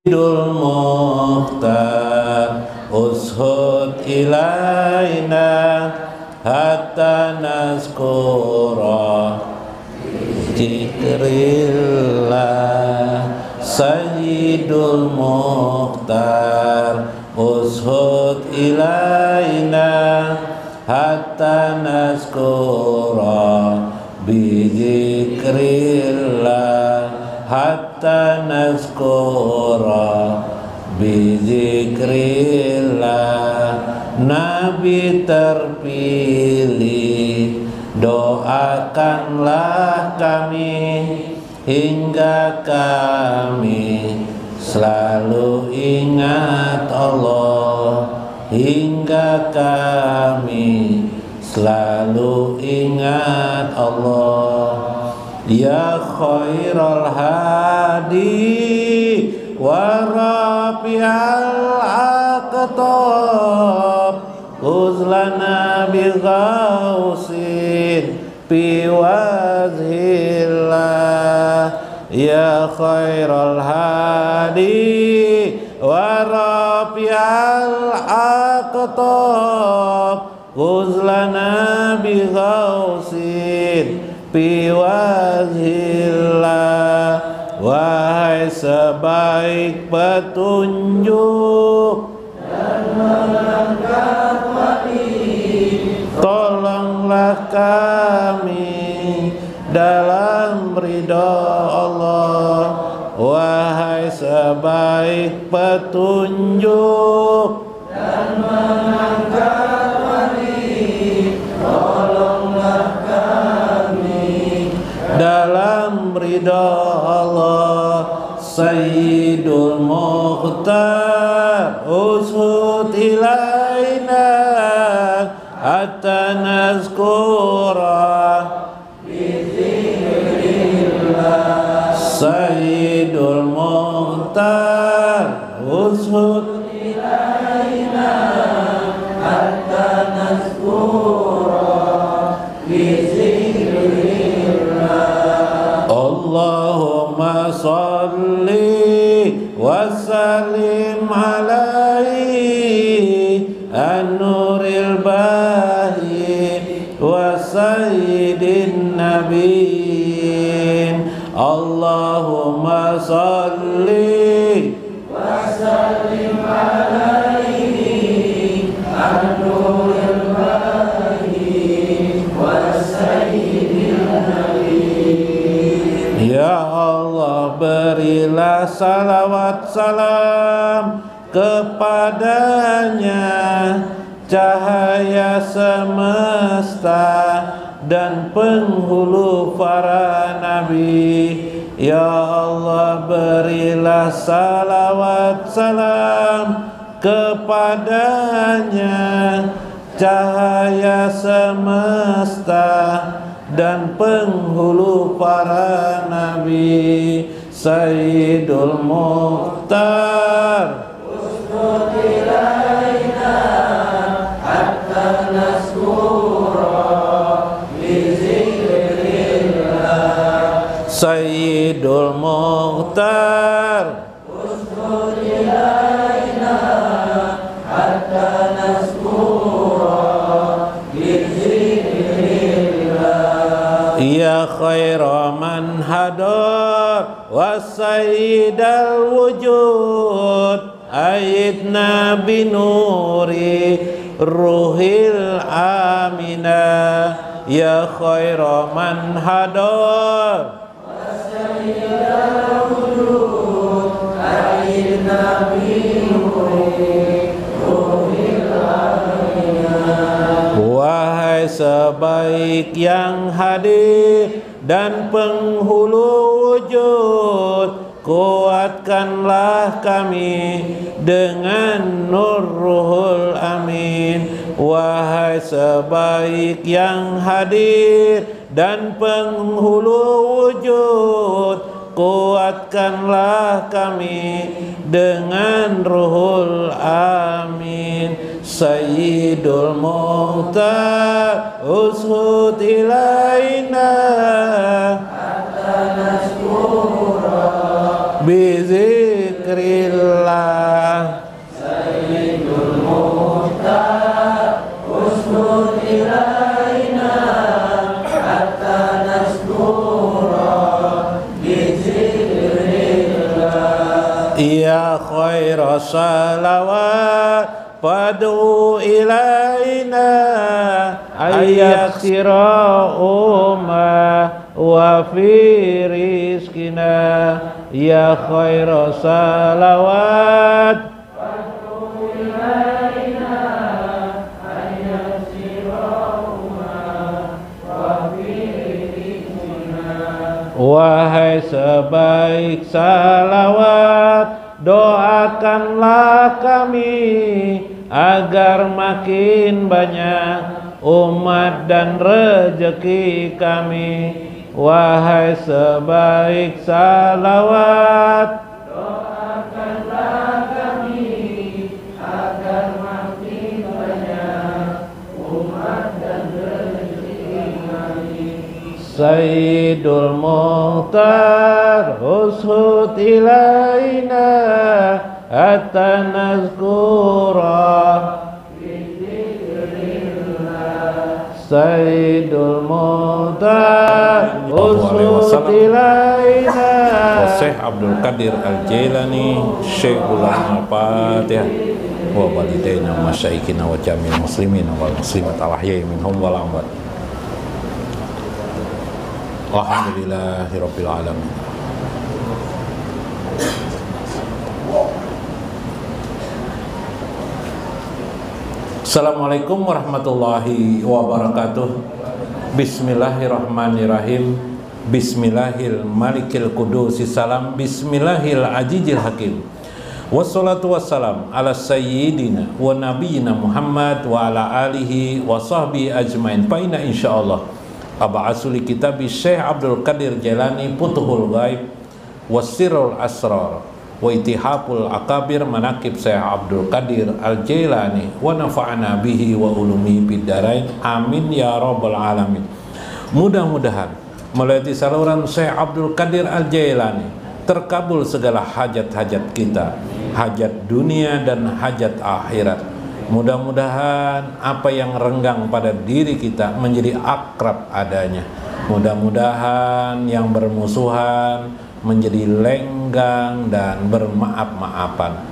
Dul Mukhtar ushud ilaina hatta nazkura zikrillah. Sayyidul Mukhtar ushud ilaina hatta nazkura bizikrillah. Hatta nazkura bizikrillah. Nabi terpilih, doakanlah kami hingga kami selalu ingat Allah. Hingga kami selalu ingat Allah. Ya khairal hadi wa rafi'al aqtab uzlana bi ghausin fi wazhillah. Ya khairal hadi wa rafi'al aqtab uzlana bi ghausin fi wazhillah. Wahai sebaik petunjuk dan mengangkat wali, tolonglah kami dalam ridha Allah. Wahai sebaik petunjuk dan mengangkat wali, tolonglah kami dalam ridha Allah. Sayyidul Mukhtar ushud ilaina hatta nazkura bizikrillah. Sayyidul Mukhtar ushud ilaina hatta nazkura bizikrillah. Allahumma salli wa sallim alaihi an-nuril bahi wa sayyidin nabiyyin. Allahumma salli wa sallim alaihi an-nuril bahi wa sayyidin nabiyyin. Ya Allah, berilah salawat salam kepadanya, cahaya semesta dan penghulu para nabi. Ya Allah, berilah salawat salam kepadanya, cahaya semesta dan penghulu para nabi. Sayyidul Mukhtar ustud ilaina hatta nazkura bizikrillah. Sayyidul Mukhtar ustud ilaina hatta nazkura bizikrillah. Ya khaira man hadar wa sayyidal wujud aidna binuri ruhil aminah. Ya khaira man hadar wa sayyidal wujud aidna binuri ruhil aminah. Wahai sebaik yang hadir dan penghulu wujud, kuatkanlah kami dengan nur ruhul amin. Wahai sebaik yang hadir dan penghulu wujud, kuatkanlah kami dengan ruhul amin. Sayyidul Mukhtar ushud ilaina hatta nazkura bizikrillah. Ya khairas salawat fad'u ilaina ayaksira umma wa fi rizkina. Ya khairas salawat fad'u ilaina ayaksira umma wa fi rizkina. Wahai sebaik salawat, doakanlah kami agar makin banyak umat dan rezeki kami. Wahai sebaik salawat, doakanlah kami agar makin banyak umat dan rezeki kami. Sayyidul Mukhtar ushud ilaina hatta nazkura. Sayyidul Mukhtar ushud ilaina. Syekh Abdul Qadir Al-Jailani. Syekhul Al-Fatihah. Wa walidaina masyayikhina wa jami'il muslimin wal muslimat al-ahya'i minhum wal amwat. Alhamdulillahirabbil alamin. Assalamualaikum warahmatullahi wabarakatuh. Bismillahirrahmanirrahim. Bismillahil malikil qudusi salam. Bismillahil ajijil hakim. Wassalatu wassalam ala sayyidina wa nabiyyina Muhammad wa ala alihi wa sahbihi ajmain. Fa inna insyaallah ab'asuli kitabi Syekh Abdul Qadir Jailani Futuhul Ghaib Wasirul Asrar wa itihapul akabir manakib Syekh Abdul Qadir Al-Jailani wa nafa'ana bihi wa ulumi biddarain. Amin ya rabbal alamin. Mudah-mudahan melalui saluran Syekh Abdul Qadir Al-Jailani terkabul segala hajat-hajat kita, hajat dunia dan hajat akhirat. Mudah-mudahan apa yang renggang pada diri kita menjadi akrab adanya. Mudah-mudahan yang bermusuhan menjadi lenggang dan bermaaf-maafan.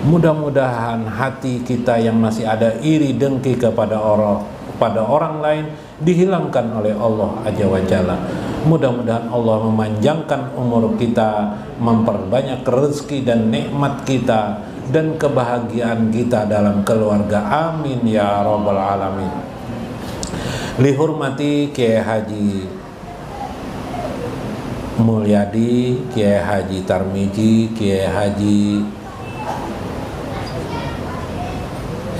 Mudah-mudahan hati kita yang masih ada iri dengki kepada orang lain dihilangkan oleh Allah Azza wa Jalla. Mudah-mudahan Allah memanjangkan umur kita, memperbanyak rezeki dan nikmat kita dan kebahagiaan kita dalam keluarga. Amin ya rabbal alamin. Lihurmati Kiai Haji Mulyadi, Kiai Haji Tarmiji, Kiai Haji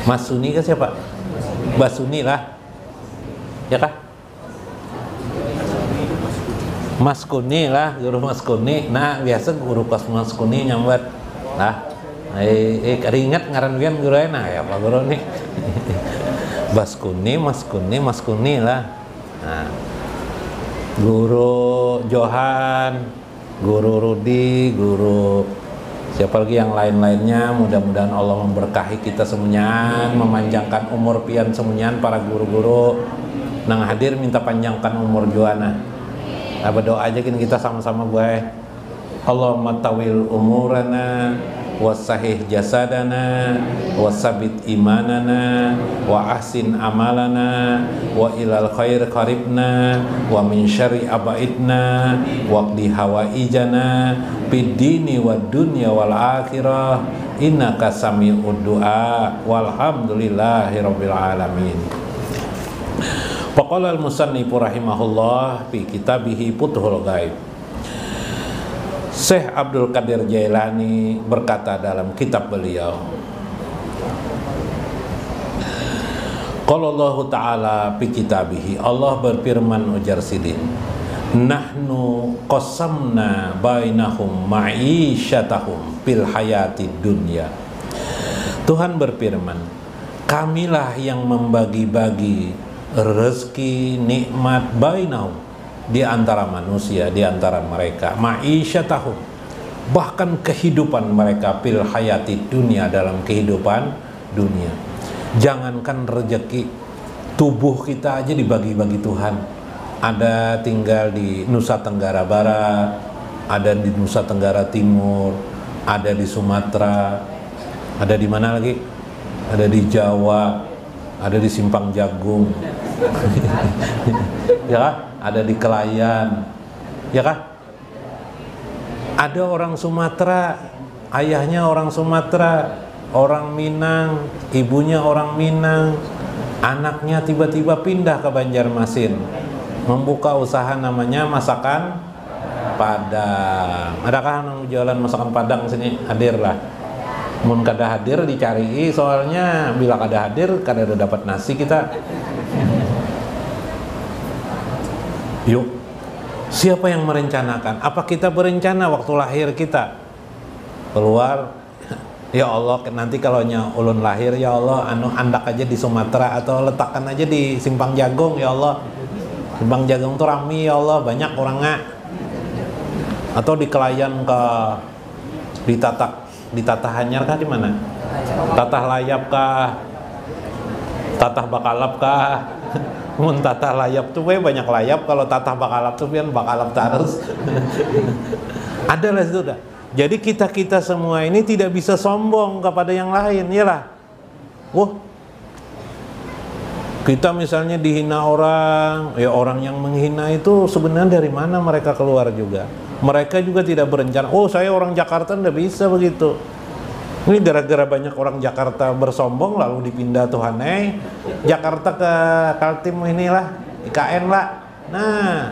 Mas Suni kan siapa? Basuni lah, ya kah? Mas Kuni lah, guru Mas Kuni. Nah biasa guru kelas Mas Kuni nyambat lah. Keringat ngaran wian guru nah ya Pak Guru nih. Mas Kuni lah. Nah, Guru Johan, Guru Rudi, Guru siapa lagi yang lain-lainnya. Mudah-mudahan Allah memberkahi kita semuanya, memanjangkan umur pian semuanya para guru-guru nang hadir, minta panjangkan umur juana. Apa doa aja kita sama-sama gue. Allahumma tawil umurana wasahih jasadana wasabit imanana wa ahsin amalana wa ilal khair qaribna wa min syarri abaidna waqdi hawaijana fid dini wad dunya wal akhirah innaka sami'ud du'a walhamdulillahi rabbil alamin. Faqala al-musannifu rahimahullah fi kitabihi Futuhul Ghaib. Syekh Abdul Qadir Jailani berkata dalam kitab beliau, qala Allah Ta'ala fi kitabihi, Allah berfirman ujar sidin, nahnu qasamna bainahum ma'isyatahum fil hayati dunya. Tuhan berfirman, kamilah yang membagi-bagi rezeki nikmat bainahum, di antara manusia, di antara mereka, ma'isyatahum, bahkan kehidupan mereka fil hayati dunia, dalam kehidupan dunia. Jangankan rezeki, tubuh kita aja dibagi-bagi Tuhan. Ada tinggal di Nusa Tenggara Barat, ada di Nusa Tenggara Timur, ada di Sumatera, ada di mana lagi? Ada di Jawa, ada di Simpang Jagung, ya kah? Ada di Kelayan, ya kah? Ada orang Sumatera, ayahnya orang Sumatera, orang Minang, ibunya orang Minang, anaknya tiba-tiba pindah ke Banjarmasin, membuka usaha namanya masakan Padang. Adakah yang jualan masakan Padang sini? Hadirlah. Mun kada hadir dicari, soalnya bila kada hadir kada ada dapat nasi kita. Yuk, siapa yang merencanakan? Apa kita berencana waktu lahir kita? Keluar, ya Allah, nanti kalau ulun lahir, ya Allah, andak aja di Sumatera atau letakkan aja di Simpang Jagung, ya Allah. Simpang Jagung tuh rame, ya Allah, banyak orangnya. Atau di Kelayan ke di Tatah Hanyar kah, di mana? Tatah Layap kah? Tatah Bakalap kah? Mun Tatah Layap tuh banyak layap, kalau Tatah Bakalap tuh kan bakalap terus. Adalah itu dah. Jadi kita semua ini tidak bisa sombong kepada yang lain, iyalah. Wah, kita misalnya dihina orang, ya orang yang menghina itu sebenarnya dari mana mereka keluar juga. Mereka juga tidak berencana, oh saya orang Jakarta, tidak bisa begitu. Ini gara-gara banyak orang Jakarta bersombong lalu dipindah Tuhan Jakarta ke Kaltim inilah, IKN lah. Nah,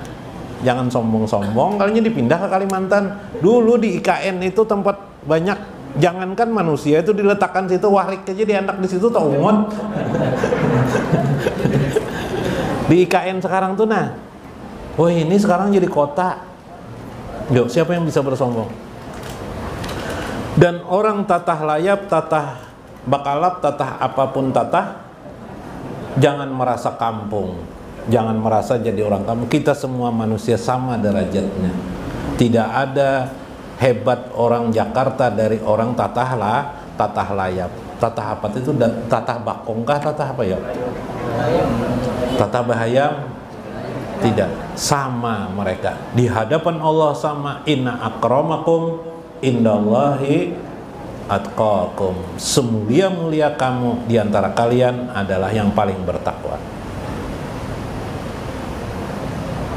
jangan sombong-sombong, kalinya dipindah ke Kalimantan. Dulu di IKN itu tempat banyak, jangankan manusia itu diletakkan situ, wahrik aja dianak di situ tak umut. Di IKN sekarang tuh nah, wah ini sekarang jadi kota. Yuk, siapa yang bisa bersombong? Dan orang Tatah Layap, Tatah Bakalap, Tatah apapun Tatah, jangan merasa kampung, jangan merasa jadi orang kampung. Kita semua manusia sama derajatnya. Tidak ada hebat orang Jakarta dari orang Tatah Layap. Tatah apa itu? Tatah Bakongkah? Tatah apa ya? Tatah Bahayam? Tidak, sama mereka di hadapan Allah sama. Inna akramakum indallahi atqakum. Semulia-mulia kamu di antara kalian adalah yang paling bertakwa.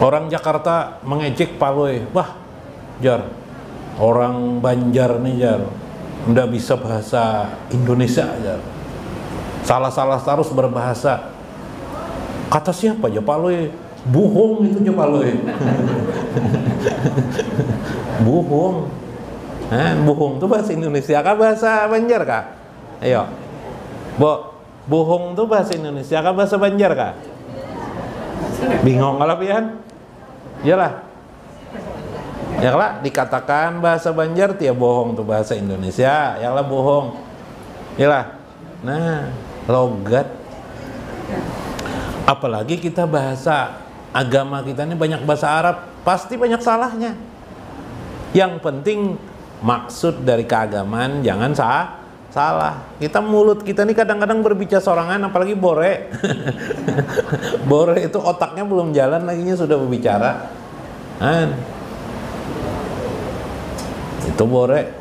Orang Jakarta mengejek Paloi, wah Jar, orang Banjar nih Jar, nggak bisa bahasa Indonesia Jar, salah-salah terus berbahasa. Kata siapa ya Paloi? Buhong itu aja Paloi. Buhong. Buhong itu bahasa Indonesia kah bahasa Banjar kah? Ayo. Buhong itu bahasa Indonesia kah bahasa Banjar kah? Bingung kalau pian? Iyalah. Ya lah dikatakan bahasa Banjar tiap bohong tuh bahasa Indonesia, ya lah bohong. Iyalah. Nah, logat. Apalagi kita bahasa agama kita ini banyak bahasa Arab, pasti banyak salahnya. Yang penting maksud dari keagamaan jangan salah. Kita mulut kita ini kadang-kadang berbicara sorangan, apalagi bore. Bore itu otaknya belum jalan laginya sudah berbicara. Itu bore.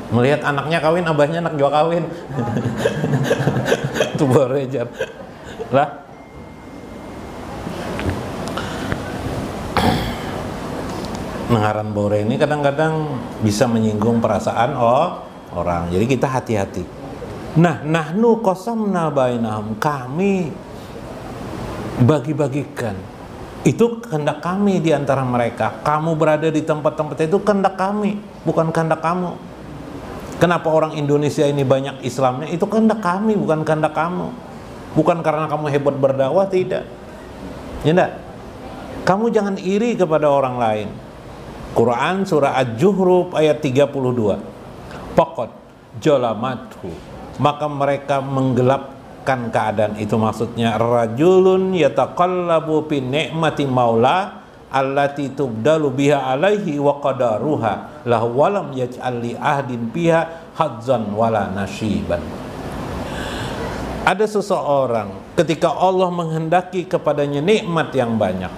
Melihat anaknya kawin, abahnya anak juga kawin. Itu bore jar. Lah. Ngaran bore ini kadang-kadang bisa menyinggung perasaan orang. Jadi kita hati-hati. Nah, nahnu qasamna bainahum, kami bagi-bagikan. Itu kehendak kami di antara mereka. Kamu berada di tempat-tempat itu kehendak kami, bukan kehendak kamu. Kenapa orang Indonesia ini banyak Islamnya? Itu kehendak kami, bukan kehendak kamu. Bukan karena kamu hebat berdakwah, tidak. Ya enggak? Kamu jangan iri kepada orang lain. Quran surah Al-Juhruf ayat 32. Pokot jalamathu, maka mereka menggelapkan keadaan itu, maksudnya rajulun yataqallabu fi ni'mati maula allati tubdalu biha alaihi wa qadaruha lahu walam yaj'al li ahdin biha hadzan wala nasyiban. Ada seseorang ketika Allah menghendaki kepadanya nikmat yang banyak,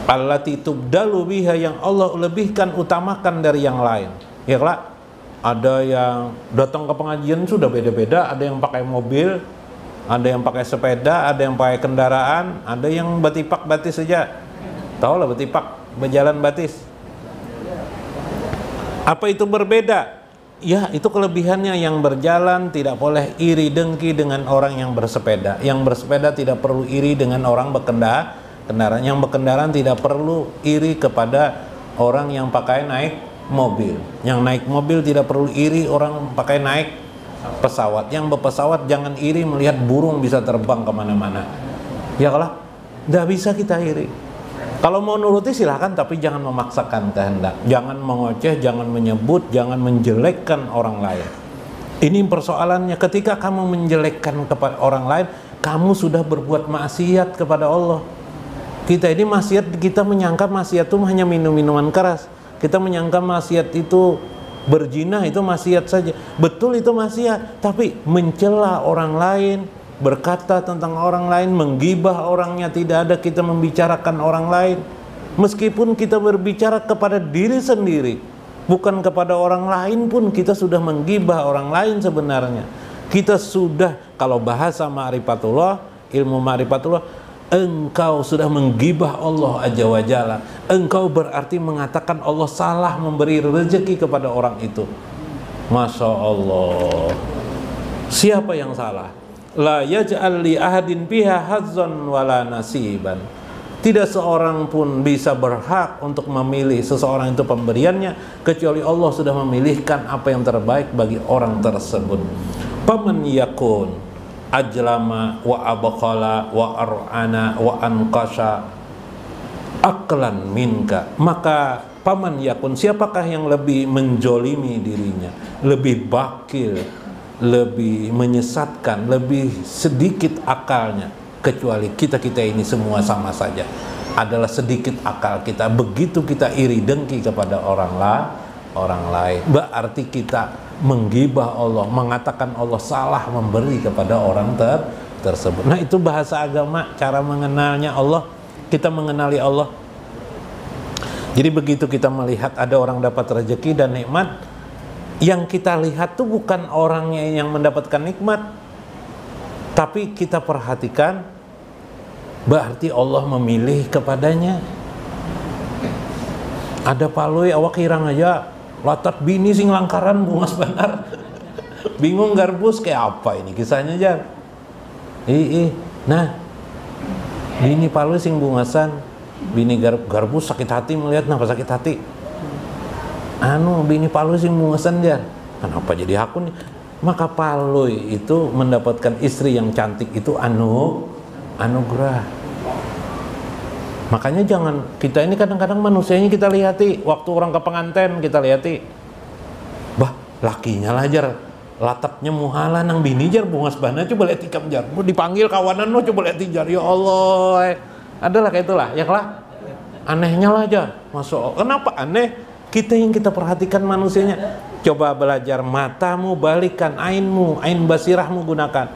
allati tubdalu biha, yang Allah lebihkan, utamakan dari yang lain. Ya lah, Ada yang datang ke pengajian sudah beda-beda, ada yang pakai mobil, ada yang pakai sepeda, ada yang pakai kendaraan, ada yang batipak batis saja. Tahu lah batipak, berjalan batis. Apa itu berbeda? Ya, itu kelebihannya. Yang berjalan tidak boleh iri dengki dengan orang yang bersepeda. Yang bersepeda tidak perlu iri dengan orang berkendaraan. Yang berkendaraan tidak perlu iri kepada orang yang pakai naik mobil. Yang naik mobil tidak perlu iri orang pakai naik pesawat. Yang berpesawat jangan iri melihat burung bisa terbang kemana-mana. Ya kalau tidak bisa kita iri. Kalau mau nuruti silahkan, tapi jangan memaksakan kehendak. Jangan mengoceh, jangan menyebut, jangan menjelekkan orang lain. Ini persoalannya. Ketika kamu menjelekkan kepada orang lain, kamu sudah berbuat maksiat kepada Allah. Kita ini maksiat, kita menyangka maksiat itu hanya minum-minuman keras. Kita menyangka maksiat itu berzina, itu maksiat saja. Betul itu maksiat, tapi mencela orang lain, berkata tentang orang lain, menggibah orangnya, tidak ada kita membicarakan orang lain. Meskipun kita berbicara kepada diri sendiri, bukan kepada orang lain pun kita sudah menggibah orang lain sebenarnya. Kita sudah, kalau bahasa ma'rifatullah, ilmu ma'rifatullah, engkau sudah menggibah Allah Azza wa Jalla. Engkau berarti mengatakan Allah salah memberi rezeki kepada orang itu. Masya Allah. Siapa yang salah? La yaj'al li ahadin fiha hazzan wala nasiban. Tidak seorang pun bisa berhak untuk memilih seseorang itu pemberiannya kecuali Allah sudah memilihkan apa yang terbaik bagi orang tersebut. Paman yakun ajlama wa abqala wa ar'ana wa anqasha aqlan minka. Maka paman yakun, siapakah yang lebih menjolimi dirinya, lebih bakil, lebih menyesatkan, lebih sedikit akalnya, kecuali kita ini semua sama saja, adalah sedikit akal kita. Begitu kita iri dengki kepada orang lain, berarti kita menggibah Allah, mengatakan Allah salah memberi kepada orang tersebut. Nah, itu bahasa agama, cara mengenalnya Allah. Kita mengenali Allah. Jadi begitu kita melihat ada orang dapat rezeki dan nikmat, yang kita lihat tuh bukan orangnya yang mendapatkan nikmat, tapi kita perhatikan berarti Allah memilih kepadanya. Ada palui awak hirang aja latat bini sing langkaran bungas benar. Bingung garbus kayak apa ini kisahnya aja. Nah, bini palui sing bungasan, bini garbus sakit hati melihat. Kenapa sakit hati? Bini palui sing bungasan dia. Kenapa jadi aku nih? Maka palui itu mendapatkan istri yang cantik itu anugerah. Makanya jangan, kita ini kadang-kadang manusianya kita lihati, waktu orang ke pengantin kita lihati, bah lakinya lah jar lataknya muhala nang bini jar bungas bana coba lihat ikam jar, dipanggil kawanan lo coba lihat jar, ya Allah, adalah kayak itulah, ya lah, anehnya lah aja, masuk. Kenapa aneh? Kita yang kita perhatikan manusianya. Coba belajar, matamu balikkan, ainmu, ain basirahmu gunakan.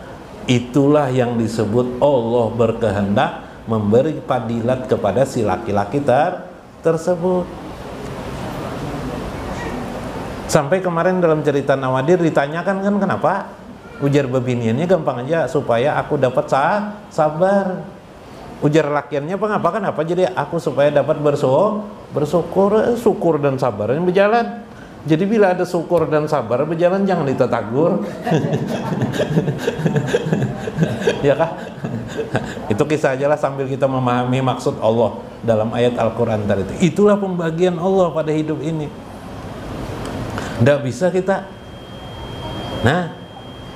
Itulah yang disebut Allah berkehendak memberi padilat kepada si laki-laki tersebut. Sampai kemarin dalam cerita Nawadir ditanyakan kan kenapa? Ujar bebiniannya gampang aja, supaya aku dapat sabar. Ujar lakiannya kenapa? Jadi aku supaya dapat bersyukur, syukur dan sabar yang berjalan. Jadi bila ada syukur dan sabar berjalan, jangan ditegur. Ya kah? Itu kisah aja lah sambil kita memahami maksud Allah dalam ayat Al-Quran tadi. Itulah pembagian Allah pada hidup ini. Nggak bisa kita. Nah,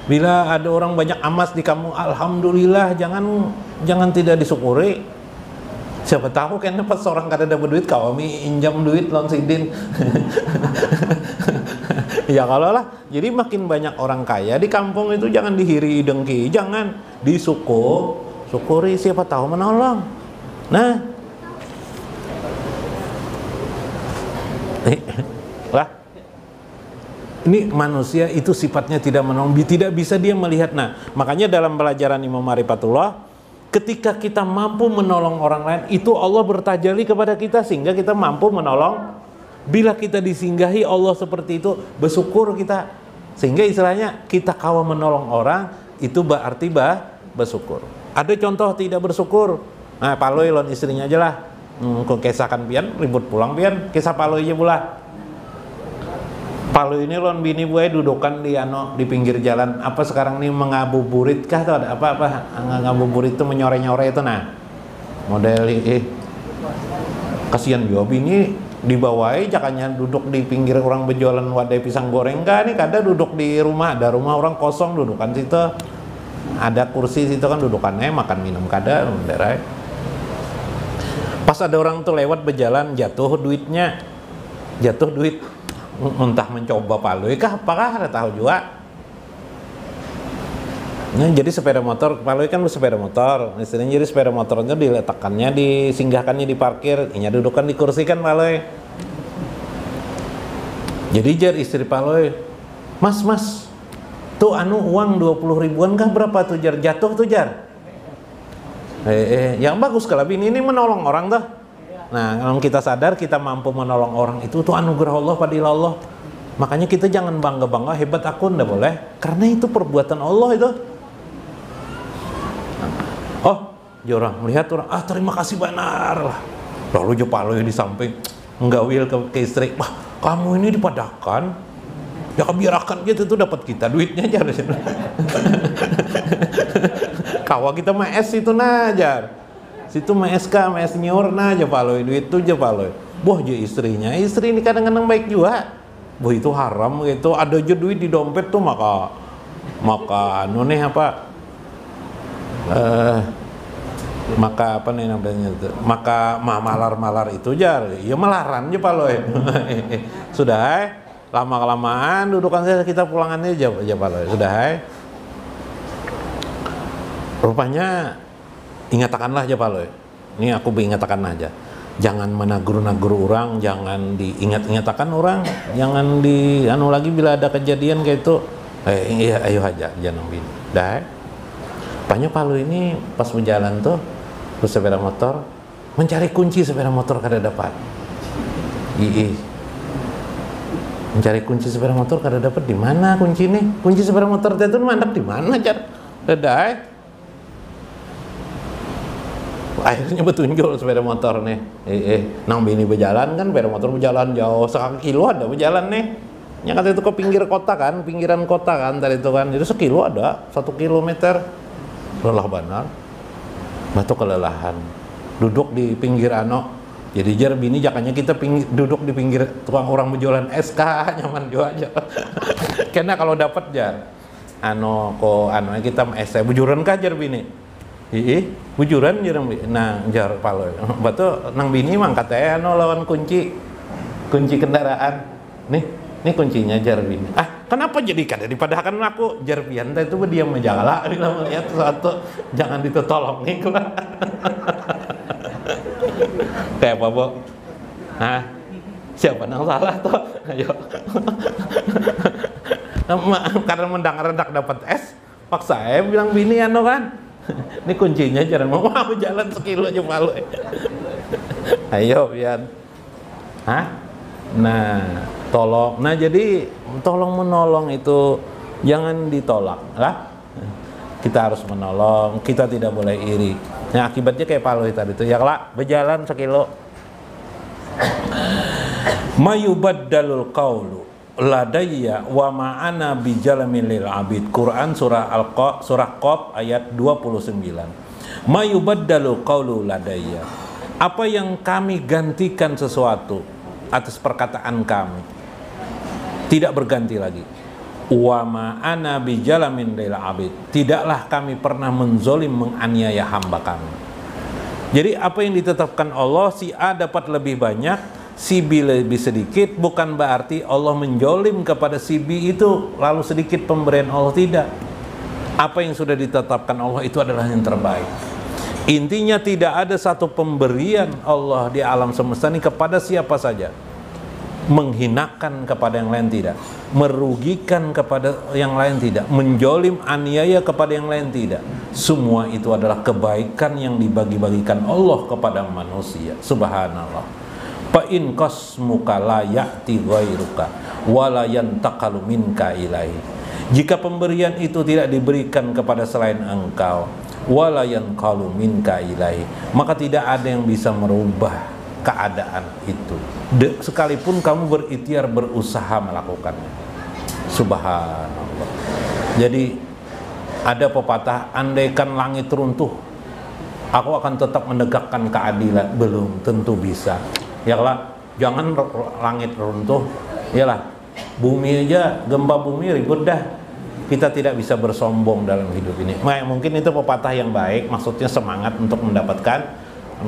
bila ada orang banyak amas di kamu, alhamdulillah, jangan tidak disyukuri. Siapa tahu kan pas orang kada dapat duit, kami injam duit lawan sidin. Ya kalau lah, jadi makin banyak orang kaya di kampung itu jangan dihiri dengki, jangan syukuri, siapa tahu menolong. Nah, lah, ini manusia itu sifatnya tidak menolong, tidak bisa dia melihat. Nah, makanya dalam pelajaran Imam Ma'rifatullah, ketika kita mampu menolong orang lain, itu Allah bertajalli kepada kita sehingga kita mampu menolong Bila kita disinggahi Allah seperti itu, bersyukur kita. Sehingga istilahnya kita kawa menolong orang, itu berarti bersyukur. Ada contoh tidak bersyukur, nah paloi lon istrinya aja lah. Kok kesakan pian, ribut pulang pian, kisah paloi aja pula. Paloi ini lon bini buaya dudukan di pinggir jalan. Apa sekarang nih mengabuburit kah atau ada apa-apa? Ngabuburit itu menyore-nyore itu nah. Model kasihan juga bini dibawai jakanya duduk di pinggir orang berjualan wadai pisang goreng kan nih kada duduk di rumah, ada rumah orang kosong dudukan situ, ada kursi situ kan dudukannya makan minum kada daerah. Pas ada orang tuh lewat berjalan jatuh duit, entah mencoba paloi kah apakah ada tahu juga. Nah, jadi sepeda motor, paloi kan sepeda motor, istilahnya jadi sepeda motornya diletakkannya, disinggahkannya di parkir, inya dudukan di kursi kan paloi. Jadi jar istri paloi, mas, tuh uang 20 ribuan kah berapa tuh jar, jatuh tuh jar. Yang bagus kalau ini menolong orang tuh. Nah, kalau kita sadar kita mampu menolong orang itu tuh anugerah Allah, fadilah Allah. Makanya kita jangan bangga-bangga hebat aku, ndak boleh, karena itu perbuatan Allah itu. Oh, orang melihat orang, terima kasih benar lah. Lalu jo paloi di samping nggawil ke istri, wah kamu ini dipadahkan, ya biarkan gitu tuh dapat kita duitnya aja. Kawa kita mes itu najar, situ mes nyor naja paloi duit tuh aja paloi. Boh je istrinya, istri ini kadang-kadang baik juga. Boh itu haram gitu, ada aja duit di dompet tuh maka noneh apa? Maka apa nih namanya itu? Maka malar itu jar, ya melaran aja paloi. Sudah, lama-kelamaan dudukan saya kita pulangannya aja paloi. Sudah, rupanya ingatakanlah aja paloi. Ini aku ingatakan aja. Jangan menagur-nagur orang, jangan diingat-ingatakan orang, jangan lagi bila ada kejadian kayak itu. Iya, ayo aja jangan bin. Dah. Rupanya paloi ini pas berjalan tuh sepeda motor mencari kunci sepeda motor kada dapat. Mencari kunci sepeda motor kada dapat, di mana kunci nih? Kunci sepeda motor itu mandap di mana jar? Dadah. Akhirnya betunjul sepeda motor nih. Nang bini berjalan kan, sepeda motor berjalan jauh 1 kilo ada berjalan nih. Yang kata itu ke pinggiran kota kan tadi itu kan. Jadi 1 kilo ada, 1 kilometer. Lelah benar. Batu kelelahan. Duduk di pinggir Jadi jar bini jakanya kita duduk di pinggir tukang orang berjualan SK nyaman juga aja. Karena kalau dapat jar kita saya bujuran kah jar bini. Bujuran jar bini. Nah jar paloi. Batu nang bini mangkat lawan kunci kendaraan. Nih kuncinya jar bini. Kenapa jadi kada dipadahkan aku jar pian itu berdiam menjala bila melihat sesuatu jangan ditolong nih kula. Kayak apa, Bo? Siapa yang salah toh? Ayo. Karena mendadak dapat es, paksa saya bilang bini kan. Ini kuncinya jangan mau jalan 1 kilo aja malu. Ayo, pian. Nah, tolong. Nah, jadi tolong menolong itu jangan ditolak lah. Kita harus menolong, kita tidak boleh iri. Nah, akibatnya kayak paloi tadi itu, ya lah berjalan 1 kilo. Mayubaddalul qawlu ladayya wa ma'ana bijalamin lil abid. Quran surah Qaf ayat 29. Mayubaddalul qawlu ladayya. Apa yang kami gantikan sesuatu atas perkataan kami tidak berganti lagi. Wa ma'ana bijalamin lil abid. Tidaklah kami pernah menzolim menganiaya hamba kami. Jadi apa yang ditetapkan Allah, si A dapat lebih banyak, si B lebih sedikit, bukan berarti Allah menzolim kepada si B itu lalu sedikit pemberian Allah, tidak. Apa yang sudah ditetapkan Allah itu adalah yang terbaik. Intinya tidak ada satu pemberian Allah di alam semesta ini kepada siapa saja menghinakan kepada yang lain, tidak, merugikan kepada yang lain, tidak, menjolim aniaya kepada yang lain, tidak. Semua itu adalah kebaikan yang dibagi-bagikan Allah kepada manusia. Subhanallah. fa in qasmuka la ya'ti ghairuka wa la yantaqalu minka ilaihi. Jika pemberian itu tidak diberikan kepada selain engkau, wa la yanqalu minka ilaihi, maka tidak ada yang bisa merubah keadaan itu, sekalipun kamu berikhtiar, berusaha melakukannya. Subhanallah. Jadi ada pepatah, andaikan langit runtuh, aku akan tetap menegakkan keadilan. Belum tentu bisa. Yalah, jangan langit runtuh, yalah, bumi aja, gempa bumi ribut dah. Kita tidak bisa bersombong dalam hidup ini. Mungkin itu pepatah yang baik, maksudnya semangat untuk mendapatkan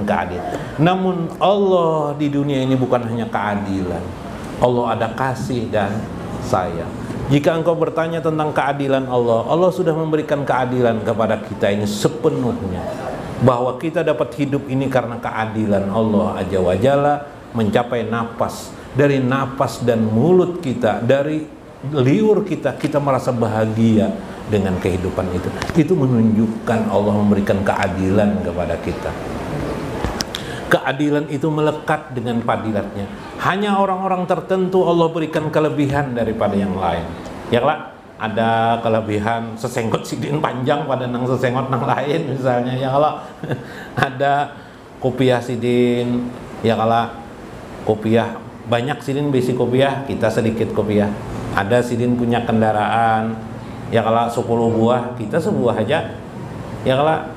keadilan. Namun Allah di dunia ini bukan hanya keadilan. Allah ada kasih dan sayang. Jika engkau bertanya tentang keadilan Allah, Allah sudah memberikan keadilan kepada kita ini sepenuhnya, bahwa kita dapat hidup ini karena keadilan Allah Azza wa Jalla, mencapai napas. Dari napas dan mulut kita, dari liur kita, kita merasa bahagia dengan kehidupan itu. Itu menunjukkan Allah memberikan keadilan kepada kita. Keadilan itu melekat dengan padilatnya. Hanya orang-orang tertentu Allah berikan kelebihan daripada yang lain. Ya lah, ada kelebihan sesenggot sidin panjang pada nang sesenggot nang lain misalnya. Ya kalau ada kopiah sidin, ya kalau kopiah banyak sidin besi kopiah, kita sedikit kopiah. Ada sidin punya kendaraan, ya kalau 10 buah, kita sebuah aja. Ya kalau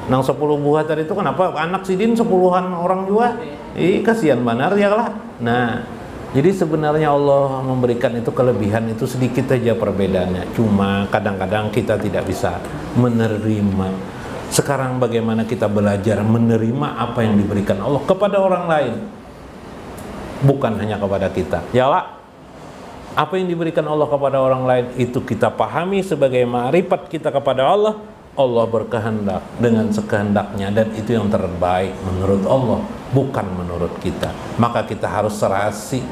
nang 10 buah tadi itu kenapa anak sidin 10-an orang juga? Kasihan benar ya lah. Nah, jadi sebenarnya Allah memberikan itu kelebihan itu sedikit aja perbedaannya. Cuma kadang-kadang kita tidak bisa menerima. Sekarang bagaimana kita belajar menerima apa yang diberikan Allah kepada orang lain, bukan hanya kepada kita. Ya lah, apa yang diberikan Allah kepada orang lain itu kita pahami sebagai ma'rifat kita kepada Allah. Allah berkehendak dengan sekehendaknya, dan itu yang terbaik menurut Allah, bukan menurut kita. Maka kita harus serasi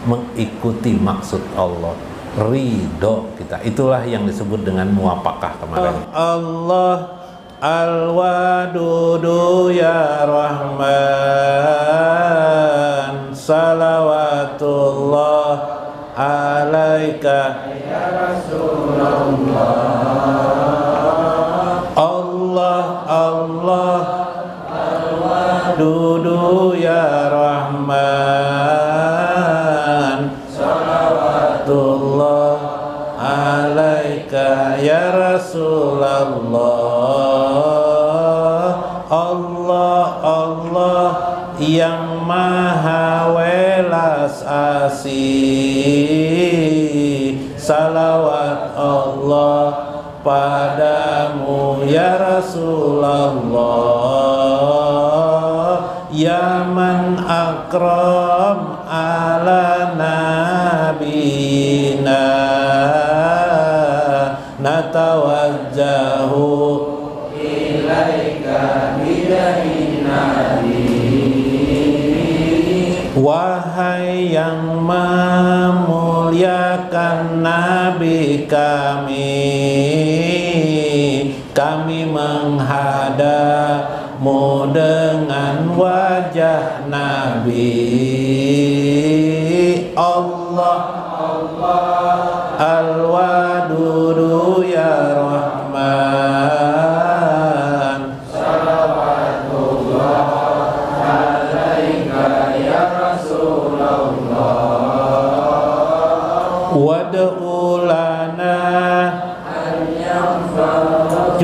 mengikuti maksud Allah, ridho kita. Itulah yang disebut dengan muwafaqah kemarin. Allah Al-Wadudu ya Rahman, salawatullah alaika ya Rasulullah. Allah Al-Wadudu ya Rahman, salawatullah alaika ya Rasulullah. Allah yang maha welas asih, salawat Allah padamu ya Rasulullah. Ya man akram ala nabina, natawajjahu ilaika bidahi nabi. Wahai yang memuliakan Nabi kami menghadapmu dengan wajah Nabi. Allah Al-Wadudu ya Rahman, salawatullah alaika ya Rasulullah. Wad'u lana an yanfa'ana